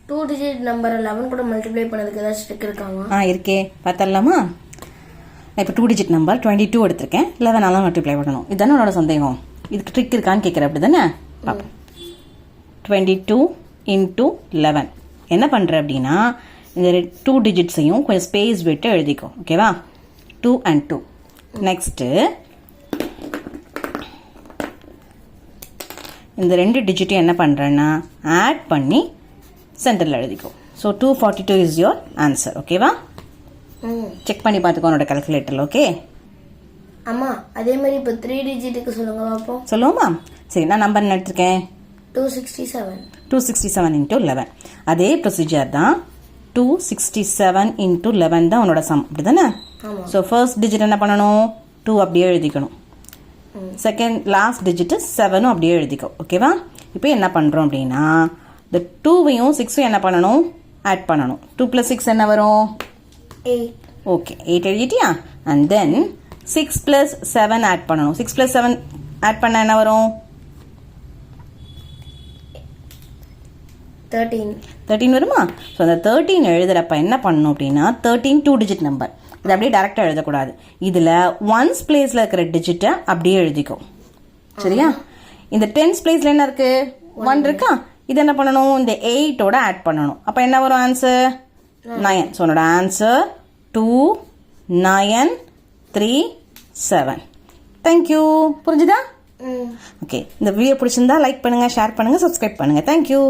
2 digit number 11 கூட multiply பண்ணதுக்கு ஏதாச்சும் ட்ரிக் இருக்காமா? இருக்கே, பார்த்தலாமா? நான் இப்போ 2 digit நம்பர் 22 எடுத்திருக்கேன். 11 மல்டிப்ளை பண்ணணும். இதுதானே உன்னோட சந்தேகம். இதுக்கு ட்ரிக் இருக்கான்னு கேட்குற, அப்படி தானே? பார்ப்போம். 22 into 11 என்ன பண்ணுற அப்படின்னா, இந்த 2 digitsையும் கொஞ்சம் ஸ்பேஸ் விட்டு எழுதிக்கோ. ஓகேவா? 2 and 2. நெக்ஸ்ட்டு இந்த 2 டிஜிட்டையும் என்ன பண்ணுறேன்னா ஆட் பண்ணி சென்டரில் எழுதிக்கோ. So 242 is your answer. ஓகேவா? செக் பண்ணி பார்த்துக்கோ உன்னோட கால்குலேட்டரில். ஓகே அம்மா, அதே மாதிரி இப்போ 3 டிஜிட்டுக்கு சொல்லுங்க பார்ப்போம். சொல்லுவோமா? சரி, நான் நம்பர் என்ன எடுத்திருக்கேன்? 267. 267 into 11. அதே ப்ரொசீஜர் தான். 267 into 11 தான் உன்னோட சம், அப்படி தானே? ஸோ ஃபர்ஸ்ட் டிஜிட் என்ன பண்ணணும்? 2 அப்படியே எழுதிக்கணும். செகண்ட் லாஸ்ட் டிஜிட்டு 7 அப்படியே எழுதிக்கோ. ஓகேவா? இப்போ என்ன பண்ணுறோம் அப்படின்னா, இந்த 2வையும் 6ஐயும் என்ன பண்ணணும்? ஆட் பண்ணணும். 2 + 6 என்ன வரும்? 8. ஓகே, 8 எழுதிட்டியா? அண்ட் தென் 6 + 7 ஆட் பண்ணணும். 6 + 7 ஆட் பண்ண என்ன வரும்? 13 வருமா? ஸோ அந்த 13 எழுதுறப்ப என்ன பண்ணணும் அப்படின்னா, 13 2 டிஜிட் நம்பர். இது அப்படியே டேரெக்டாக எழுதக்கூடாது. இதில் ஒன்ஸ் பிளேஸில் இருக்கிற டிஜிட்டை அப்படியே எழுதிக்கும். சரியா? இந்த டென்ஸ் பிளேஸில் என்ன இருக்கு? 1 இருக்கா? இது என்ன பண்ணணும்? இந்த 8ஓட ஆட் பண்ணணும். அப்போ என்ன வரும் ஆன்சர்? 9. ஸோ உன்னோட ஆன்சர் 2937. தேங்க்யூ. புரிஞ்சுதா? ஓகே, இந்த வீடியோ பிடிச்சிருந்தா லைக் பண்ணுங்கள், ஷேர் பண்ணுங்கள், சப்ஸ்கிரைப் பண்ணுங்கள். தேங்க்யூ.